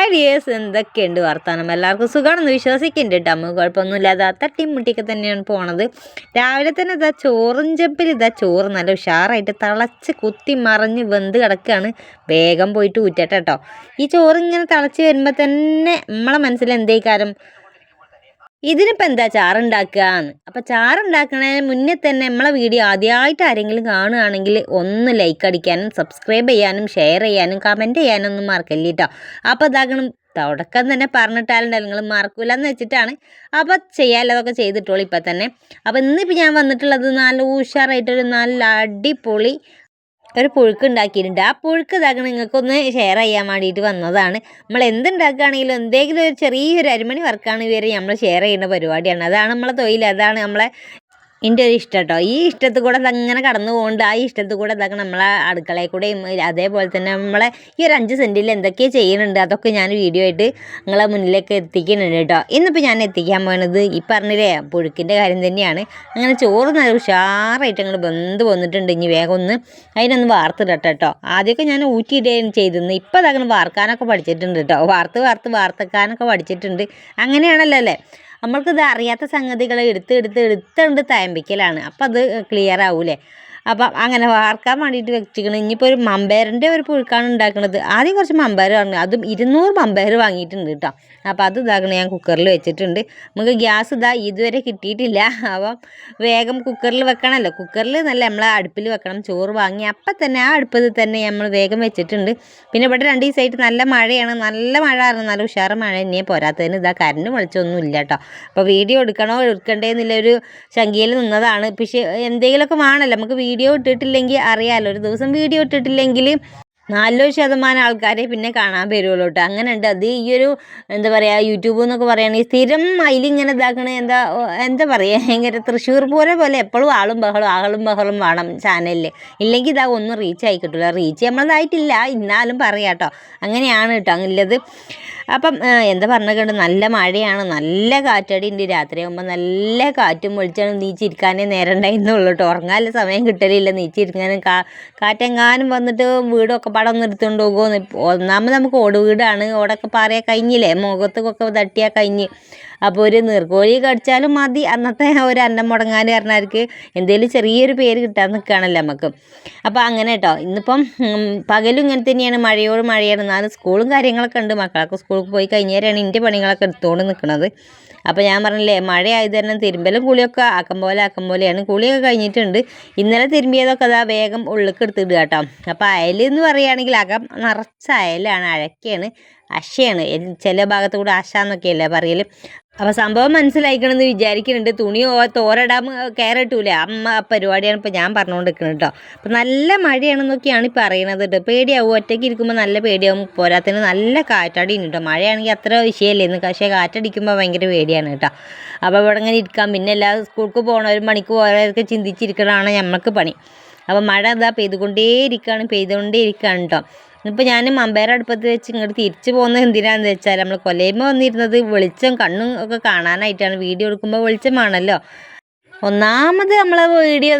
Hi dears, എന്തൊക്കെയുണ്ട് വർത്താനം? എല്ലാവർക്കും സുഖമാണെന്ന് വിശ്വസിക്കുന്നുണ്ട് കേട്ടോ. നമുക്ക് കുഴപ്പമൊന്നുമില്ലാതെ തട്ടിമുട്ടിയൊക്കെ തന്നെയാണ് പോണത്. രാവിലെ തന്നെ ഇതാ ചോറും ചെമ്പിൽ ചോറ് നല്ല ഉഷാറായിട്ട് തിളച്ച് കുത്തി മറിഞ്ഞ് വെന്ത് കിടക്കുകയാണ്. വേഗം പോയിട്ട് ഊറ്റട്ടെ കേട്ടോ. ഈ ചോറ് ഇങ്ങനെ തിളച്ച് വരുമ്പോൾ തന്നെ നമ്മളെ മനസ്സിൽ എന്തേക്കാരം ഇതിനിപ്പോൾ എന്താ ചാറുണ്ടാക്കുകയെന്ന്. അപ്പോൾ ചാറുണ്ടാക്കുന്നതിന് മുന്നേ തന്നെ നമ്മളെ വീഡിയോ ആദ്യമായിട്ട് ആരെങ്കിലും കാണുകയാണെങ്കിൽ ഒന്ന് ലൈക്ക് അടിക്കാനും സബ്സ്ക്രൈബ് ചെയ്യാനും ഷെയർ ചെയ്യാനും കമൻറ്റ് ചെയ്യാനും ഒന്നും മറക്കല്ല കേട്ടോ. അപ്പോൾ ഇതാക്കണം തുടക്കം തന്നെ പറഞ്ഞിട്ടാലുണ്ടല്ലോ നിങ്ങൾ മറക്കൂലെന്ന് വെച്ചിട്ടാണ്. അപ്പോൾ ചെയ്യാനുള്ളതൊക്കെ ചെയ്തിട്ടോളൂ ഇപ്പം തന്നെ. അപ്പോൾ ഇന്നിപ്പോൾ ഞാൻ വന്നിട്ടുള്ളത് നല്ല ഉഷാറായിട്ടൊരു നല്ല അടിപൊളി ഒരു പുഴുക്ക് ഉണ്ടാക്കിയിട്ടുണ്ട്. ആ പുഴുക്ക് ഇതാക്കണം നിങ്ങൾക്കൊന്ന് ഷെയർ ചെയ്യാൻ വേണ്ടിയിട്ട് വന്നതാണ്. നമ്മൾ എന്തുണ്ടാക്കുകയാണെങ്കിലും എന്തെങ്കിലും ഒരു ചെറിയൊരു അരിമണി വർക്കാണ് ഇവരെ നമ്മൾ ഷെയർ ചെയ്യുന്ന പരിപാടിയാണ്. അതാണ് നമ്മളെ തൊഴിൽ, അതാണ് നമ്മളെ എൻ്റെ ഒരു ഇഷ്ടം കേട്ടോ. ഈ ഇഷ്ടത്തിൽ കൂടെ അങ്ങനെ കടന്നു പോകുന്നുണ്ട്. ആ ഇഷ്ടത്തിൽ കൂടെ ഇതാക്കണം നമ്മളെ അടുക്കളയിൽ കൂടെയും അതേപോലെ തന്നെ നമ്മളെ ഈ ഒരു 5 സെൻറ്റിൽ എന്തൊക്കെ ചെയ്യുന്നുണ്ട് അതൊക്കെ ഞാൻ വീഡിയോ ആയിട്ട് നിങ്ങളെ മുന്നിലേക്ക് എത്തിക്കുന്നുണ്ട് കേട്ടോ. ഇന്നിപ്പോൾ ഞാൻ എത്തിക്കാൻ പോകുന്നത് ഈ പറഞ്ഞില്ലേ പുഴുക്കിൻ്റെ കാര്യം തന്നെയാണ്. അങ്ങനെ ചോറ് നല്ല ഉഷാറായിട്ട് അങ്ങോട്ട് വെന്ത് വന്നിട്ടുണ്ട്. ഇനി വേഗം ഒന്ന് അതിനൊന്ന് വാർത്തിടട്ടെ കേട്ടോ. ആദ്യമൊക്കെ ഞാൻ ഊറ്റിയിടുകയും ചെയ്തിരുന്നു. ഇപ്പോൾ അതങ്ങനെ വാർക്കാനൊക്കെ പഠിച്ചിട്ടുണ്ട് കേട്ടോ. വാർത്തക്കാനൊക്കെ പഠിച്ചിട്ടുണ്ട്. അങ്ങനെയാണല്ലോ അല്ലേ, നമ്മൾക്കിത് അറിയാത്ത സംഗതികൾ എടുത്തുകൊണ്ട് തയമ്പിക്കലാണ്. അപ്പം അത് ക്ലിയർ ആവൂലേ. അപ്പം അങ്ങനെ വാർക്കാൻ വേണ്ടിയിട്ട് വെച്ചിരിക്കണം. ഇനിയിപ്പോൾ ഒരു മമ്പയറിൻ്റെ ഒരു പുഴുക്കാണ് ഉണ്ടാക്കുന്നത്. ആദ്യം കുറച്ച് മമ്പയർ വാങ്ങി, അതും 200 മമ്പയർ വാങ്ങിയിട്ടുണ്ട് കേട്ടോ. അപ്പോൾ അത് ഇതാക്കണം ഞാൻ കുക്കറിൽ വെച്ചിട്ടുണ്ട്. നമുക്ക് ഗ്യാസ് ഇതുവരെ കിട്ടിയിട്ടില്ല. അപ്പം വേഗം കുക്കറിൽ വെക്കണമല്ലോ. കുക്കറിൽ നല്ല നമ്മൾ അടുപ്പിൽ വെക്കണം. ചോറ് വാങ്ങി അപ്പം തന്നെ ആ അടുപ്പിൽ തന്നെ നമ്മൾ വേഗം വെച്ചിട്ടുണ്ട്. പിന്നെ ഇവിടെ 2 ദിവസമായിട്ട് നല്ല മഴയാണ്. നല്ല മഴ ആയിരുന്നു, നല്ല ഉഷാറ് മഴ തന്നെയാണ്. പോരാത്തതിന് കരണ്ട് വെളിച്ചൊന്നും ഇല്ല കേട്ടോ. അപ്പോൾ വീഡിയോ എടുക്കണ്ടേ എന്നുള്ളൊരു ശങ്കയിൽ നിന്നതാണ്. പക്ഷേ എന്തെങ്കിലുമൊക്കെ വേണമല്ലോ, നമുക്ക് വീഡിയോ ഇട്ടിട്ടില്ലെങ്കിൽ അറിയാമല്ലോ. ഒരു ദിവസം വീഡിയോ ഇട്ടിട്ടില്ലെങ്കിൽ 40% ആൾക്കാരെ പിന്നെ കാണാൻ വരുള്ളൂ കേട്ടോ. അങ്ങനെ ഉണ്ട്. അത് ഈ ഒരു എന്താ പറയുക, യൂട്യൂബ് എന്നൊക്കെ പറയുകയാണെങ്കിൽ സ്ഥിരം അതിലിങ്ങനെ ഇതാക്കണേ എന്താ പറയുക, ഭയങ്കര തൃശ്ശൂർ പോലെ എപ്പോഴും ആളും ബഹളം വേണം ചാനലിൽ. ഇല്ലെങ്കിൽ ഒന്നും റീച്ച് ആയി കിട്ടില്ല. റീച്ച് നമ്മളതായിട്ടില്ല, എന്നാലും പറയാം കേട്ടോ. അങ്ങനെയാണ് കേട്ടോ ഉള്ളത്. അപ്പം എന്താ പറഞ്ഞിട്ടുണ്ട്, നല്ല മഴയാണ്, നല്ല കാറ്റടി ഉണ്ട്. രാത്രിയാകുമ്പോൾ നല്ല കാറ്റും വെളിച്ചാണ്. നീച്ചിരിക്കാനേ നേരം ഉണ്ടായിരുന്നുള്ളൂ കേട്ടോ. ഉറങ്ങാനുള്ള സമയം കിട്ടലില്ല. നീച്ചിരിക്കാനും കാറ്റെങ്ങാനും വന്നിട്ട് വീടൊക്കെ പടം എടുത്തുകൊണ്ട് പോകുമെന്ന്. ഒന്നാമത് നമുക്ക് ഓട് വീടാണ്. ഓടൊക്കെ പറയാൻ കഴിഞ്ഞില്ലേ, മുഖത്തൊക്കെ തട്ടിയാൽ കഴിഞ്ഞ്. അപ്പോൾ ഒരു നീർക്കോഴി കടിച്ചാലും മതി അന്നത്തെ ഒരു അന്നം മുടങ്ങാൻ പറഞ്ഞവർക്ക് എന്തെങ്കിലും ചെറിയൊരു പേര് കിട്ടാൻ നിൽക്കുകയാണല്ലോ നമുക്ക്. അപ്പോൾ അങ്ങനെ കേട്ടോ. ഇന്നിപ്പം പകലും ഇങ്ങനെ തന്നെയാണ്, മഴയാണ്. എന്നാലും സ്കൂളും കാര്യങ്ങളൊക്കെ ഉണ്ട്. മക്കളൊക്കെ സ്കൂളിൽ പോയി കഴിഞ്ഞാലാണ് എൻ്റെ പണികളൊക്കെ എടുത്തുകൊണ്ട് നിൽക്കുന്നത്. അപ്പോൾ ഞാൻ പറഞ്ഞില്ലേ, മഴയായത് തന്നെ തിരുമ്പലും കുളിയൊക്കെ ആക്കം പോലെയാണ്. കുളിയൊക്കെ കഴിഞ്ഞിട്ടുണ്ട്. ഇന്നലെ തിരുമ്പിയതൊക്കെ വേഗം ഉള്ളിലേക്ക് എടുത്തിടുക കേട്ടോ. അപ്പോൾ അയലെന്ന് പറയുകയാണെങ്കിൽ അകം നിറച്ച അയലാണ്, അഴക്കയാണ്, അശയാണ്. ചില ഭാഗത്ത് കൂടെ അശ എന്നൊക്കെയല്ലേ പറയൽ. അപ്പോൾ സംഭവം മനസ്സിലായിക്കണമെന്ന് വിചാരിക്കുന്നുണ്ട്. തുണി തോരടാൻ കയറിട്ടൂലേ, പരിപാടിയാണ് ഇപ്പോൾ ഞാൻ പറഞ്ഞുകൊണ്ടിരിക്കുന്നത് കേട്ടോ. അപ്പോൾ നല്ല മഴയാണെന്നൊക്കെയാണ് ഈ പറയണത് കേട്ടോ. പേടിയാവും, ഒറ്റയ്ക്ക് ഇരിക്കുമ്പോൾ നല്ല പേടിയാവും. പോരാത്തതിന് നല്ല കാറ്റടിയുണ്ട് കേട്ടോ. മഴയാണെങ്കിൽ അത്ര വിഷയമല്ലേന്ന്, പക്ഷേ കാറ്റടിക്കുമ്പോൾ ഭയങ്കര പേടിയാണ് കേട്ടോ. അപ്പോൾ ഇവിടെ ഇങ്ങനെ ഇരിക്കാം. പിന്നെ എല്ലാവരും സ്കൂൾക്ക് പോകണവരും പണിക്ക് പോയവരൊക്കെ ചിന്തിച്ചിരിക്കണതാണ് ഞമ്മൾക്ക് പണി. അപ്പോൾ മഴ പെയ്തുകൊണ്ടേയിരിക്കുകയാണ് കേട്ടോ. ഇപ്പോൾ ഞാൻ മമ്പയർ അടുപ്പത്ത് വെച്ച് ഇങ്ങോട്ട് തിരിച്ചു പോകുന്നത് എന്തിനാണെന്ന് വെച്ചാൽ, നമ്മൾ കൊലയുമ്പോൾ വന്നിരുന്നത് വെളിച്ചം കണ്ണും ഒക്കെ കാണാനായിട്ടാണ്. വീഡിയോ എടുക്കുമ്പോൾ വെളിച്ചം വേണമല്ലോ. ഒന്നാമത് നമ്മൾ വീഡിയോ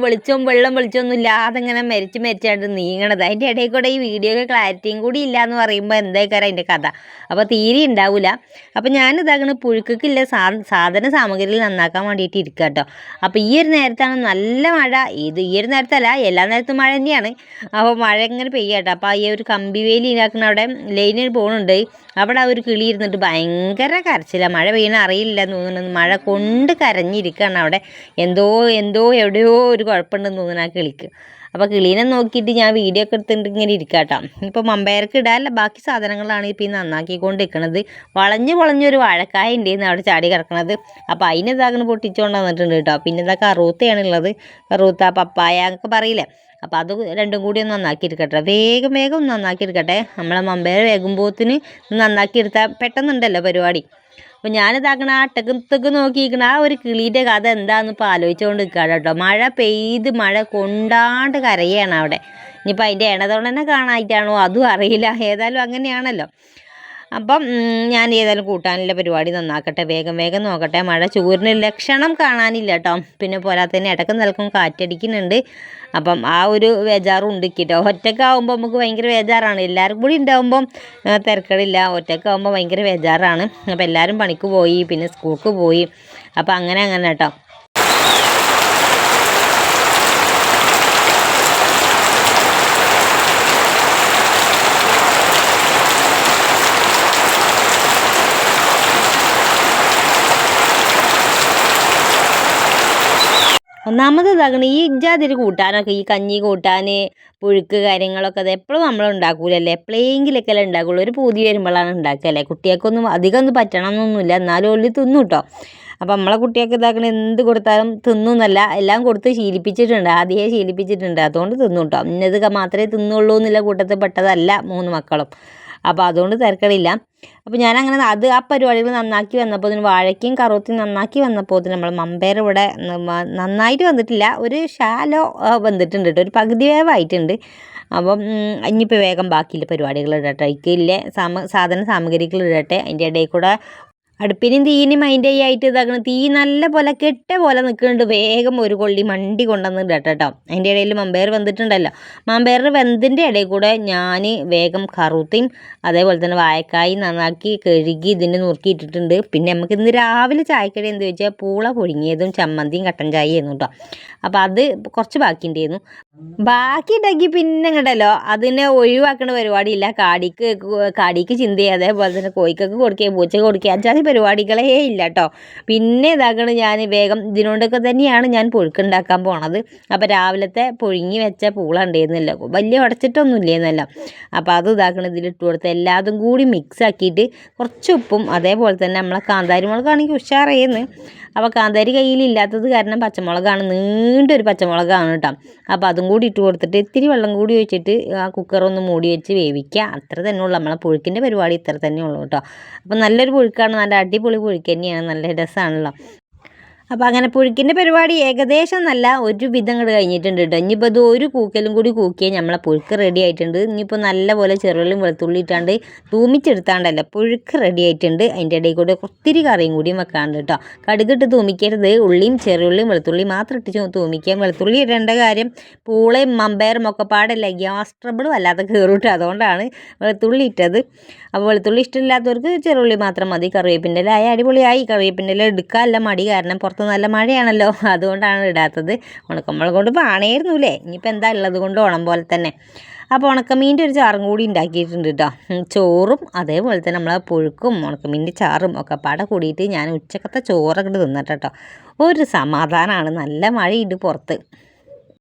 വെളിച്ചമൊന്നും ഇല്ലാതെ ഇങ്ങനെ മരിച്ചായിട്ട് നീങ്ങണത്. അതിൻ്റെ ഇടയിൽ കൂടെ ഈ വീഡിയോക്ക് ക്ലാരിറ്റിയും കൂടി ഇല്ല എന്ന് പറയുമ്പോൾ എന്തായിക്കാരം അതിൻ്റെ കഥ. അപ്പോൾ തീരെ ഉണ്ടാവില്ല. അപ്പോൾ ഞാൻ പുഴുക്കില്ല സാധന സാമഗ്രികൾ നന്നാക്കാൻ വേണ്ടിയിട്ട് ഇരിക്കുക കേട്ടോ. അപ്പോൾ ഈ ഒരു നേരത്താണ് നല്ല മഴ. ഈ ഒരു നേരത്തല്ല, എല്ലാ നേരത്തും മഴ തന്നെയാണ്. അപ്പോൾ മഴ ഇങ്ങനെ പെയ്യാട്ടോ. അപ്പോൾ ഈ ഒരു കമ്പി വേലി ഉണ്ടാക്കുന്ന അവിടെ ലൈനിൽ പോകുന്നുണ്ട്. അവിടെ ഒരു കിളി ഇരുന്നിട്ട് ഭയങ്കര കരച്ചില്ല. മഴ പെയ്യണ അറിയില്ല എന്ന് തോന്നുന്നു. മഴ കൊണ്ട് കരഞ്ഞിരിക്കുകയാണ് അവിടെ. എന്തോ എവിടെയോ ഒരു കുഴപ്പമുണ്ടെന്ന് തോന്നുന്നു ആ കിളിക്ക്. അപ്പോൾ കിളീനെ നോക്കിയിട്ട് ഞാൻ വീഡിയോ ഒക്കെ എടുത്തിട്ട് ഇങ്ങനെ ഇരിക്കാട്ടോ. ഇപ്പോൾ മമ്പയർക്ക് ഇടാനുള്ള ബാക്കി സാധനങ്ങളാണ് ഇപ്പോൾ ഈ നന്നാക്കിക്കൊണ്ടിരിക്കുന്നത്. വളഞ്ഞൊരു വാഴക്കായ ഉണ്ടെന്ന് അവിടെ ചാടി കിടക്കണത്. അപ്പോൾ അതിനെ പൊട്ടിച്ചുകൊണ്ട് വന്നിട്ടുണ്ട് കേട്ടോ. പിന്നെ കറൂത്തയാണുള്ളത്. കറൂത്ത, പപ്പായ എന്നൊക്കെ പറയില്ലേ. അപ്പോൾ അത് രണ്ടും കൂടി ഒന്ന് നന്നാക്കിയെടുക്കട്ടെ. വേഗം ഒന്ന് നന്നാക്കിയെടുക്കട്ടെ. നമ്മളെ മമ്പയർ വേകുമ്പോഴത്തിന് നന്നാക്കിയെടുത്താൽ പെട്ടെന്നുണ്ടല്ലോ പരിപാടി. അപ്പോൾ ഞാനിതാക്കണ ആ അട്ടകത്തേക്ക് നോക്കിയിരിക്കണ ആ ഒരു കിളീൻ്റെ കഥ എന്താണെന്ന് ഇപ്പോൾ ആലോചിച്ചുകൊണ്ട് നിൽക്കുകയാണ് കേട്ടോ. മഴ കൊണ്ടാണ്ട് കരയാണ് അവിടെ. ഇനിയിപ്പോൾ അതിൻ്റെ ഇണതോടെ തന്നെ കാണാനായിട്ടാണോ അതും അറിയില്ല. ഏതായാലും അങ്ങനെയാണല്ലോ. അപ്പം ഞാൻ ഏതായാലും കൂട്ടാനുള്ള പരിപാടി നന്നാക്കട്ടെ, വേഗം വേഗം നോക്കട്ടെ. മഴ ചൂരിന് ലക്ഷണം കാണാനില്ല കേട്ടോ. പിന്നെ പോരാത്തതിന് ഇടക്കും നിലക്കും കാറ്റടിക്കുന്നുണ്ട്. അപ്പം ആ ഒരു ബേജാറും ഉണ്ട് കേട്ടോ. ഒറ്റക്കാവുമ്പോൾ നമുക്ക് ഭയങ്കര ബേജാറാണ്. എല്ലാവരും കൂടി ഉണ്ടാകുമ്പം തിരക്കടില്ല. ഒറ്റക്കാവുമ്പോൾ ഭയങ്കര ബേജാറാണ്. അപ്പോൾ എല്ലാവരും പണിക്ക് പോയി, പിന്നെ സ്കൂൾക്ക് പോയി. അപ്പം അങ്ങനെ കേട്ടോ. ഒന്നാമത് ഇതാകണം ഈ ഇജാതിരി കൂട്ടാനൊക്കെ, ഈ കഞ്ഞി കൂട്ടാൻ, പുഴുക്ക് കാര്യങ്ങളൊക്കെ അത് എപ്പോഴും നമ്മൾ ഉണ്ടാക്കൂലല്ലേ, എപ്പോഴെങ്കിലൊക്കെ അല്ലേ ഉണ്ടാക്കുള്ളൂ. ഒരു പൂതി വരുമ്പോഴാണ് ഉണ്ടാക്കുകയല്ലേ. കുട്ടികൾക്കൊന്നും അധികം ഒന്നും പറ്റണം എന്നൊന്നുമില്ല, എന്നാലും ഒല്ലി തിന്നും കേട്ടോ. അപ്പം നമ്മളെ കുട്ടികൾക്ക് ഇതാക്കണം എന്ത് കൊടുത്താലും തിന്നൊന്നല്ല, എല്ലാം കൊടുത്ത് ശീലിപ്പിച്ചിട്ടുണ്ട്, ആദ്യമേ ശീലിപ്പിച്ചിട്ടുണ്ട്. അതുകൊണ്ട് തിന്നും കേട്ടോ. ഇന്നത് മാത്രമേ തിന്നുള്ളൂ എന്നുള്ള കൂട്ടത്തിൽ പെട്ടതല്ല 3 മക്കളും. അപ്പോൾ അതുകൊണ്ട് തിരക്കടില്ല. അപ്പോൾ ഞാനങ്ങനെ ആ പരിപാടികൾ നന്നാക്കി വന്നപ്പോൾ വാഴയ്ക്കും കറുവത്തും നന്നാക്കി വന്നപ്പോൾ നമ്മൾ മമ്പയർ ഇവിടെ നന്നായിട്ട് വന്നിട്ടില്ല, ഒരു ശാലോ വന്നിട്ടുണ്ട് കേട്ടോ, ഒരു പകുതി വേവായിട്ടുണ്ട്. അപ്പം ഇനിയിപ്പോൾ വേഗം ബാക്കിയുള്ള പരിപാടികൾ ഇടട്ടെ, ഇതിലെ സാധന സാമഗ്രികൾ ഇടട്ടെ. അതിൻ്റെ ഇടയിൽ കൂടെ അടുപ്പിനും തീനും അതിൻ്റെ ആയിട്ട് ഇതാക്കണം. തീ നല്ല പോലെ കെട്ട പോലെ നിൽക്കുന്നുണ്ട്. വേഗം ഒരു കൊള്ളി മണ്ടി കൊണ്ടുവന്ന് കേട്ടോ. അതിൻ്റെ ഇടയിൽ മമ്പയർ വെന്തിട്ടുണ്ടല്ലോ. മമ്പയറിന് വെന്തിൻ്റെ ഇടയിൽ കൂടെ ഞാൻ വേഗം കറുത്തയും അതേപോലെ തന്നെ വാഴക്കായും നന്നാക്കി കഴുകി ഇതിന് നുറുക്കിയിട്ടിട്ടുണ്ട്. പിന്നെ നമുക്ക് ഇന്ന് രാവിലെ ചായക്കടി എന്ത് വെച്ചാൽ പൂള പൊഴുങ്ങിയതും ചമ്മന്തിയും കട്ടൻ ചായയായിരുന്നു കേട്ടോ. അപ്പോൾ അത് കുറച്ച് ബാക്കിയുണ്ടായിരുന്നു. ബാക്കി ഉണ്ടെങ്കിൽ പിന്നെ ഇങ്ങോട്ടല്ലോ അതിനെ ഒഴിവാക്കേണ്ട പരിപാടിയില്ല. കാടിക്ക് ചിന്തയും അതേപോലെ തന്നെ കോഴിക്കൊക്കെ കൊടുക്കുകയും പൂച്ചക്ക് കൊടുക്കുകയും അച്ചാതി പരിപാടികളേ ഇല്ല കേട്ടോ. പിന്നെ ഇതാക്കണം ഞാൻ വേഗം ഇതിനോടൊക്കെ തന്നെയാണ് ഞാൻ പുഴുക്കുണ്ടാക്കാൻ പോണത്. അപ്പോൾ രാവിലത്തെ പുഴുങ്ങി വെച്ച പൂള ഉണ്ടായിരുന്നല്ലോ, വലിയ ഉടച്ചിട്ടൊന്നും ഇല്ലേന്നല്ലോ. അപ്പോൾ അത് ഇതാക്കണം ഇതിലിട്ട് കൊടുത്ത് എല്ലാതും കൂടി മിക്സ് ആക്കിയിട്ട് കുറച്ച് ഉപ്പും അതേപോലെ തന്നെ നമ്മളെ കാന്താരി മുളകാണെങ്കിൽ ഉഷാറായിരുന്നു. അപ്പോൾ കാന്താരി കയ്യിലില്ലാത്തത് കാരണം പച്ചമുളകാണ്, നീണ്ടൊരു പച്ചമുളകാണ് കേട്ടോ. അപ്പോൾ അതും കൂടി ഇട്ട് കൊടുത്തിട്ട് ഇത്തിരി വെള്ളം കൂടി ഒഴിച്ചിട്ട് ആ കുക്കറൊന്ന് മൂടി വെച്ച് വേവിക്കുക. അത്ര തന്നെ ഉള്ളൂ. നമ്മളെ പുഴുക്കിൻ്റെ പരിപാടി ഇത്ര തന്നെ ഉള്ളൂ കേട്ടോ. അപ്പോൾ നല്ലൊരു പുഴുക്കാണ്, നല്ല അടിപൊളി പുഴുക്ക് തന്നെയാണ്, നല്ല രസമാണല്ലോ. അപ്പോൾ അങ്ങനെ പുഴുക്കിൻ്റെ പരിപാടി ഏകദേശം നല്ല ഒരു വിധം ഇങ്ങോട്ട് കഴിഞ്ഞിട്ടുണ്ട് കേട്ടോ. ഇനിയിപ്പോൾ ഇത് ഒരു കൂക്കലും കൂടി കൂക്കിയാൽ നമ്മളെ പുഴുക്ക് റെഡി ആയിട്ടുണ്ട്. ഇനിയിപ്പോൾ നല്ല പോലെ ചെറുള്ളിയും വെളുത്തുള്ളി ഇട്ടാണ്ട് തൂമിച്ചെടുത്താണ്ടല്ലോ പുഴുക്ക് റെഡി ആയിട്ടുണ്ട്. അതിൻ്റെ ഇടയിൽ കൂടെ ഒത്തിരി കറിയും കൂടിയും വെക്കാണ്ട് കേട്ടോ. കടുകിട്ട് തൂമിക്കരുത്, ഉള്ളിയും ചെറുള്ളിയും വെളുത്തുള്ളി മാത്രം ഇട്ട് തൂമിക്കാം. വെളുത്തുള്ളി ഇടേണ്ട കാര്യം പൂളയും മമ്പയറും ഒക്കെ പാടല്ല, ഗ്യാസ് ട്രബിളും അല്ലാതെ കയറിയിട്ട്, അതുകൊണ്ടാണ് വെളുത്തുള്ളി ഇട്ടത്. അപ്പോൾ വെളുത്തുള്ളി ഇഷ്ടമില്ലാത്തവർക്ക് ചെറുള്ളി മാത്രം മതി. കറിവേപ്പിൻ്റെ ഇല ആയ അടിപൊളിയായി. കറിവേപ്പിൻ്റെ ഇല എടുക്കാനല്ല മടി, കാരണം പുറത്ത് നല്ല മഴയാണല്ലോ, അതുകൊണ്ടാണ് ഇടാത്തത്. ഉണക്കമുളക് കൊണ്ട് പാണയായിരുന്നു അല്ലേ, ഇനിയിപ്പോൾ എന്താ ഉള്ളത് കൊണ്ട് ഓണം പോലെ തന്നെ. അപ്പോൾ ഉണക്കമീൻ്റെ ഒരു ചാറും കൂടി ഉണ്ടാക്കിയിട്ടുണ്ട് കേട്ടോ. ചോറും അതേപോലെ തന്നെ നമ്മളെ പുഴുക്കും ഉണക്കമീൻ്റെ ചാറും ഒക്കെ പാടെ കൂടിയിട്ട് ഞാൻ ഉച്ചക്കത്തെ ചോറൊക്കെ തിന്നിട്ട് കേട്ടോ. ഒരു സമാധാനമാണ്, നല്ല മഴയുണ്ട് പുറത്ത്.